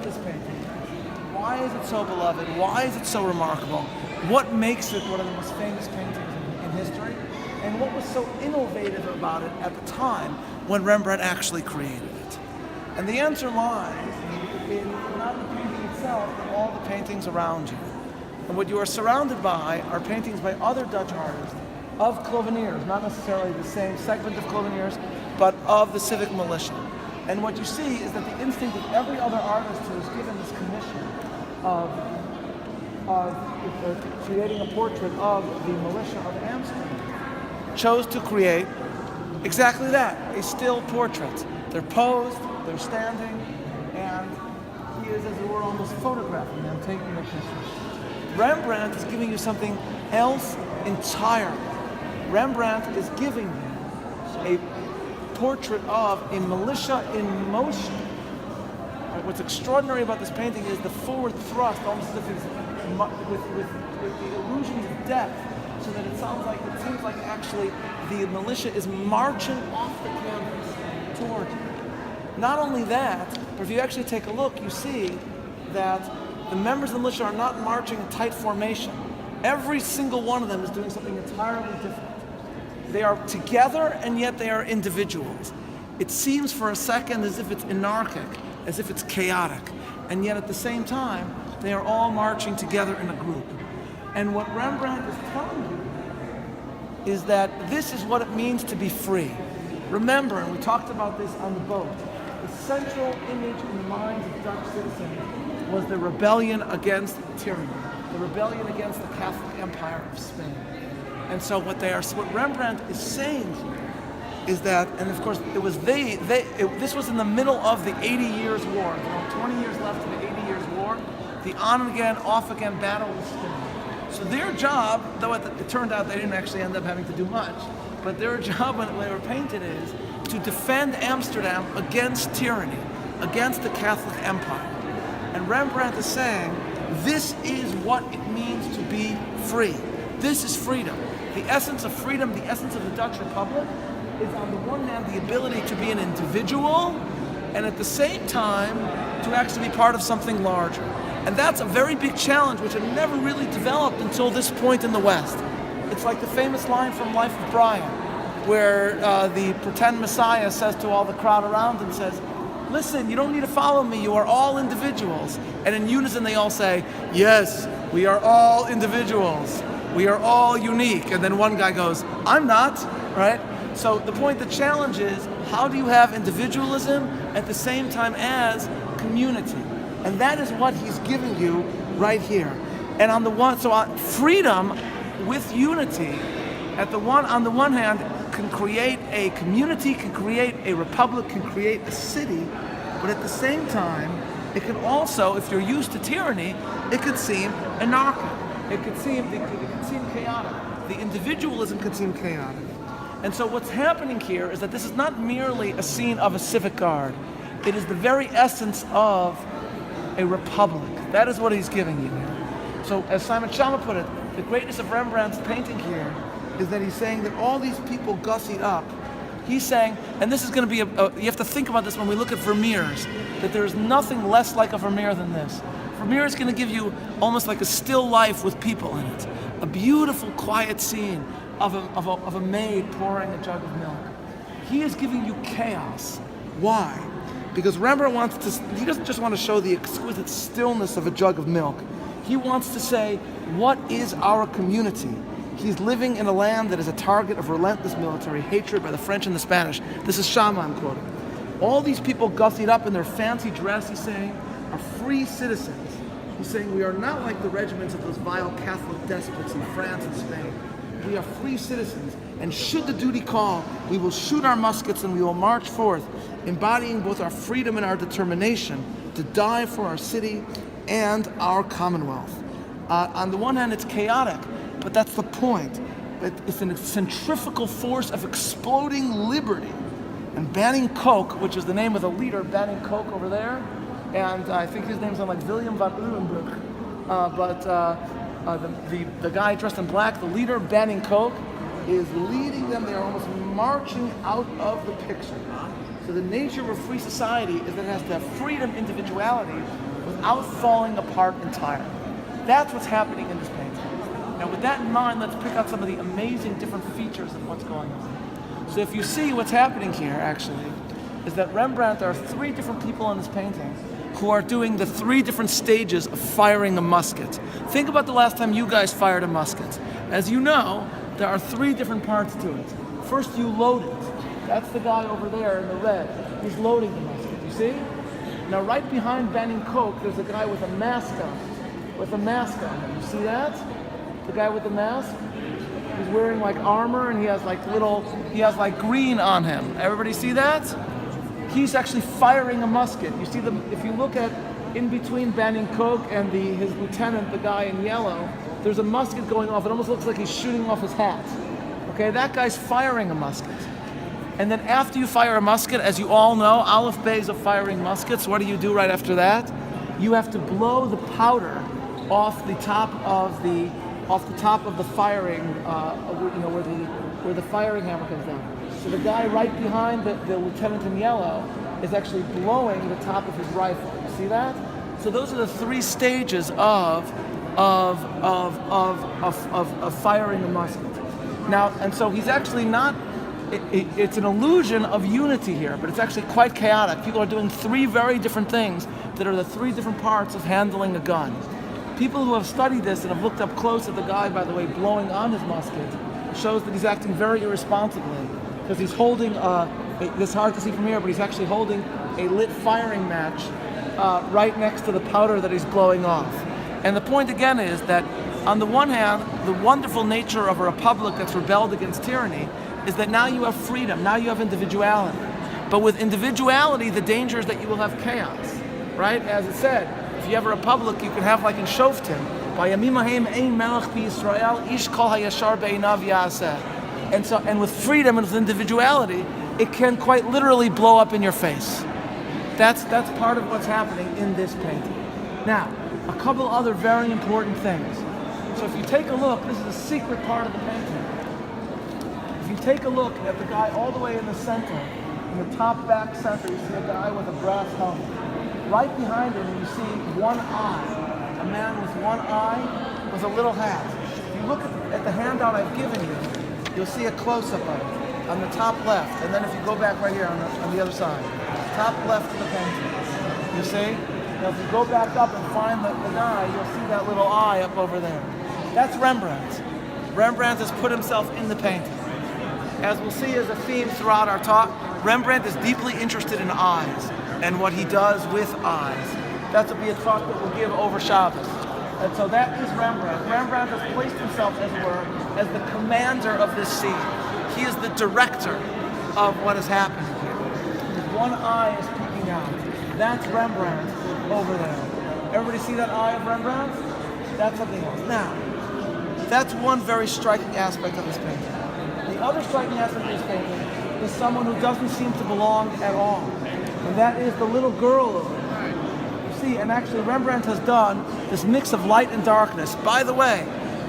this painting? Why is it so beloved? Why is it so remarkable? What makes it one of the most famous paintings in history? And what was so innovative about it at the time when Rembrandt actually created it? And the answer lies in not the painting itself, but all the paintings around you. And what you are surrounded by are paintings by other Dutch artists of Cloveniers, not necessarily the same segment of Cloveniers, but of the civic militia. And what you see is that the instinct of every other artist who is given this commission of creating a portrait of the militia of Amsterdam chose to create exactly that, a still portrait. They're posed, they're standing, and he is, as it were, almost photographing them, taking their pictures. Rembrandt is giving you something else entirely. Rembrandt is giving you a portrait of a militia in motion. What's extraordinary about this painting is the forward thrust, almost as if it's with the illusions of depth, so that it seems like actually the militia is marching off the canvas toward you. Not only that, but if you actually take a look, you see that the members of the militia are not marching in tight formation. Every single one of them is doing something entirely different. They are together, and yet they are individuals. It seems for a second as if it's anarchic, as if it's chaotic, and yet at the same time, they are all marching together in a group. And what Rembrandt is telling you is that this is what it means to be free. Remember, and we talked about this on the boat, the central image in the minds of Dutch citizens was the rebellion against tyranny, the rebellion against the Catholic Empire of Spain. And so what Rembrandt is saying here is that, and of course it was this was in the middle of the 80 Years' War. There were 20 years left in the 80 Years' War. The on again, off again battle was still. So their job, though it turned out they didn't actually end up having to do much, but their job when they were painted is to defend Amsterdam against tyranny, against the Catholic Empire. And Rembrandt is saying, this is what it means to be free. This is freedom. The essence of freedom, the essence of the Dutch Republic, is on the one hand the ability to be an individual, and at the same time to actually be part of something larger. And that's a very big challenge which had never really developed until this point in the West. It's like the famous line from Life of Brian, where the pretend Messiah says to all the crowd around him, says, listen, you don't need to follow me, you are all individuals. And in unison they all say, yes, we are all individuals. We are all unique. And then one guy goes, I'm not, right? So the point, the challenge is, how do you have individualism at the same time as community? And that is what he's giving you right here. And on the one, freedom with unity, on the one hand, can create a community, can create a republic, can create a city, but at the same time, it can also, if you're used to tyranny, it could seem anarchic. It could seem chaotic. The individualism could seem chaotic. And so what's happening here is that this is not merely a scene of a civic guard. It is the very essence of a republic. That is what he's giving you here. So as Simon Schama put it, the greatness of Rembrandt's painting here is that he's saying that all these people gussied up. He's saying, and this is going to be you have to think about this when we look at Vermeers, that there is nothing less like a Vermeer than this. Vermeer is going to give you almost like a still life with people in it. A beautiful, quiet scene of a maid pouring a jug of milk. He is giving you chaos. Why? Because Rembrandt he doesn't just want to show the exquisite stillness of a jug of milk. He wants to say, what is our community? He's living in a land that is a target of relentless military hatred by the French and the Spanish. This is Schama I'm quoting. All these people gussied up in their fancy dress, he's saying, are free citizens. He's saying we are not like the regiments of those vile Catholic despots in France and Spain. We are free citizens, and should the duty call, we will shoot our muskets and we will march forth, embodying both our freedom and our determination to die for our city and our Commonwealth. On the one hand, it's chaotic, but that's the point. It's a centrifugal force of exploding liberty. And Banning Koch, which is the name of the leader, Banning Koch over there, and I think his name's like William van Uylenburg, the guy dressed in black, the leader, Banning Koch, is leading them. They are almost marching out of the picture. So the nature of a free society is that it has to have freedom, individuality, without falling apart entirely. That's what's happening in this painting. Now with that in mind, let's pick out some of the amazing different features of what's going on. So if you see what's happening here, actually, is that Rembrandt, there are three different people in this painting who are doing the three different stages of firing a musket. Think about the last time you guys fired a musket. As you know, there are three different parts to it. First, you load it. That's the guy over there in the red. He's loading the musket, you see? Now, right behind Banning Koch, there's a guy with a mask on. With a mask on. You see that? The guy with the mask? He's wearing like armor and he has like green on him. Everybody see that? He's actually firing a musket. You see if you look at in between Banning Koch and his lieutenant, the guy in yellow, there's a musket going off. It almost looks like he's shooting off his hat. Okay, that guy's firing a musket. And then after you fire a musket, as you all know, Aleph Bays of firing muskets, what do you do right after that? You have to blow the powder off the top of the firing, where the firing hammer comes down. So the guy right behind the lieutenant in yellow is actually blowing the top of his rifle. You see that? So those are the three stages of firing a musket. Now, and so he's actually not. It's an illusion of unity here, but it's actually quite chaotic. People are doing three very different things that are the three different parts of handling a gun. People who have studied this and have looked up close at the guy, by the way, blowing on his musket, shows that he's acting very irresponsibly. Because he's holding, it's hard to see from here, but he's actually holding a lit firing match right next to the powder that he's blowing off. And the point again is that, on the one hand, the wonderful nature of a republic that's rebelled against tyranny is that now you have freedom, now you have individuality. But with individuality, the danger is that you will have chaos, right? As it said, if you have a republic, you can have like in Shoftim, Vayamim haim ein melech b'Yisrael, ish kol hayashar be'einav ya'aseh. And with freedom and with individuality, it can quite literally blow up in your face. That's part of what's happening in this painting. Now, a couple other very important things. So if you take a look, this is a secret part of the painting. If you take a look at the guy all the way in the center, in the top back center, you see a guy with a brass helmet. Right behind him, you see one eye, a man with one eye with a little hat. If you look at the handout I've given you, you'll see a close-up of it on the top left, and then if you go back right here on the other side, top left of the painting, you see? Now if you go back up and find the guy, you'll see that little eye up over there. That's Rembrandt. Rembrandt has put himself in the painting. As we'll see as a theme throughout our talk, Rembrandt is deeply interested in eyes and what he does with eyes. That's what the talk that we'll give over Shabbos. And so that is Rembrandt. Rembrandt has placed himself, as it were, as the commander of this scene. He is the director of what is happening here. His one eye is peeking out. That's Rembrandt over there. Everybody see that eye of Rembrandt? That's something else. Now, that's one very striking aspect of this painting. The other striking aspect of this painting is someone who doesn't seem to belong at all. And that is the little girl over there. See, and actually Rembrandt has done this mix of light and darkness. By the way,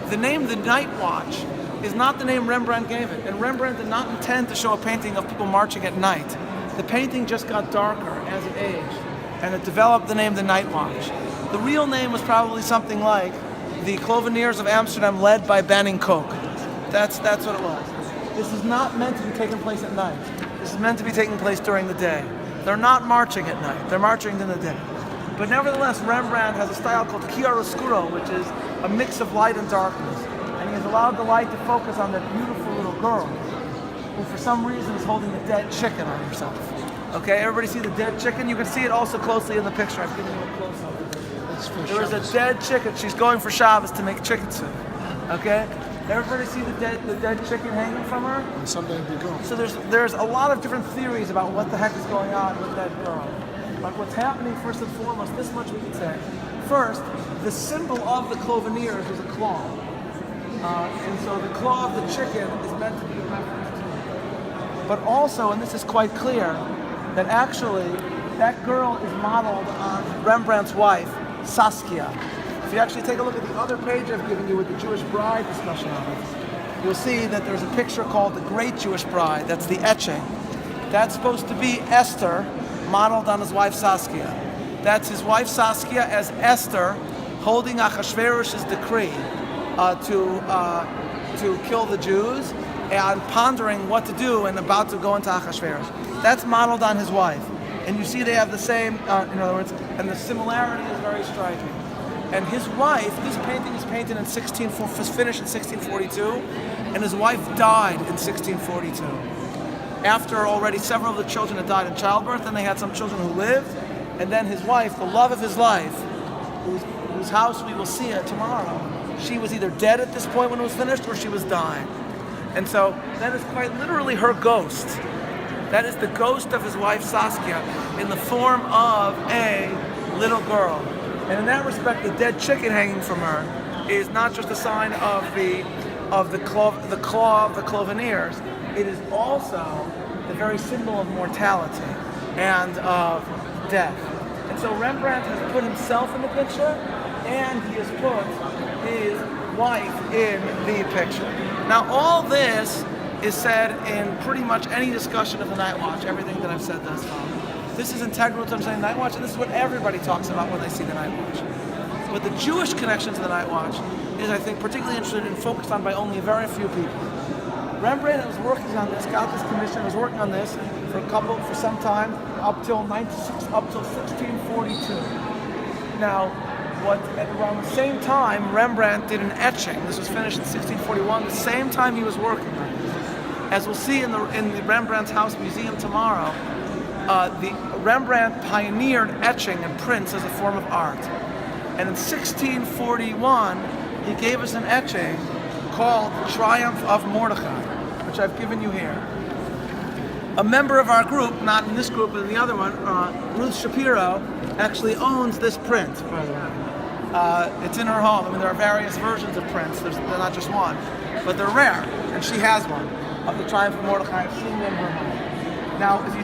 the name The Night Watch is not the name Rembrandt gave it, and Rembrandt did not intend to show a painting of people marching at night. The painting just got darker as it aged, and it developed the name The Night Watch. The real name was probably something like The Cloveniers of Amsterdam led by Banning Koch. That's what it was. This is not meant to be taking place at night. This is meant to be taking place during the day. They're not marching at night, they're marching in the day. But nevertheless, Rembrandt has a style called chiaroscuro, which is a mix of light and darkness. And he has allowed the light to focus on that beautiful little girl, who for some reason is holding a dead chicken on herself. Okay, everybody see the dead chicken? You can see it also closely in the picture. I've given you a close-up. There is a dead chicken. She's going for Shabbos to make chicken soup. Okay? Everybody see the dead chicken hanging from her? And someday be gone. So there's a lot of different theories about what the heck is going on with that girl. But what's happening, first and foremost, this much we can say. First, the symbol of the Cloveniers is a claw. And so the claw of the chicken is meant to be a reference to it. But also, and this is quite clear, that actually that girl is modeled on Rembrandt's wife, Saskia. If you actually take a look at the other page I've given you with the Jewish bride discussion of it, you'll see that there's a picture called The Great Jewish Bride. That's the etching. That's supposed to be Esther, modeled on his wife Saskia. That's his wife Saskia as Esther, holding Achashverosh's decree to kill the Jews, and pondering what to do and about to go into Achashverosh. That's modeled on his wife. And you see they have the same, in other words, and the similarity is very striking. And his wife, this painting is painted in finished in 1642, and his wife died in 1642. After already several of the children had died in childbirth, and they had some children who lived, and then his wife, the love of his life, whose house we will see it tomorrow, she was either dead at this point when it was finished, or she was dying. And so that is quite literally her ghost. That is the ghost of his wife Saskia in the form of a little girl. And in that respect, the dead chicken hanging from her is not just a sign of the claw of the cloven ears. It is also the very symbol of mortality and of death. And so Rembrandt has put himself in the picture, and he has put his wife in the picture. Now, all this is said in pretty much any discussion of the Night Watch, everything that I've said thus far. This is integral to understanding the Night Watch, and this is what everybody talks about when they see the Night Watch. But the Jewish connection to the Night Watch is, I think, particularly interested and focused on by only very few people. Rembrandt was working on this, got this commission, was working on this for some time, up till 1642. Now, around the same time, Rembrandt did an etching. This was finished in 1641, the same time he was working on it. As we'll see in the Rembrandt's House Museum tomorrow, the Rembrandt pioneered etching and prints as a form of art. And in 1641, he gave us an etching called The Triumph of Mordechai, which I've given you here. A member of our group, not in this group but in the other one, Ruth Shapiro, actually owns this print, by the way. It's in her home. I mean, there are various versions of prints. They're not just one, but they're rare, and she has one of The Triumph of Mordechai. I've seen them in her home. Now, if you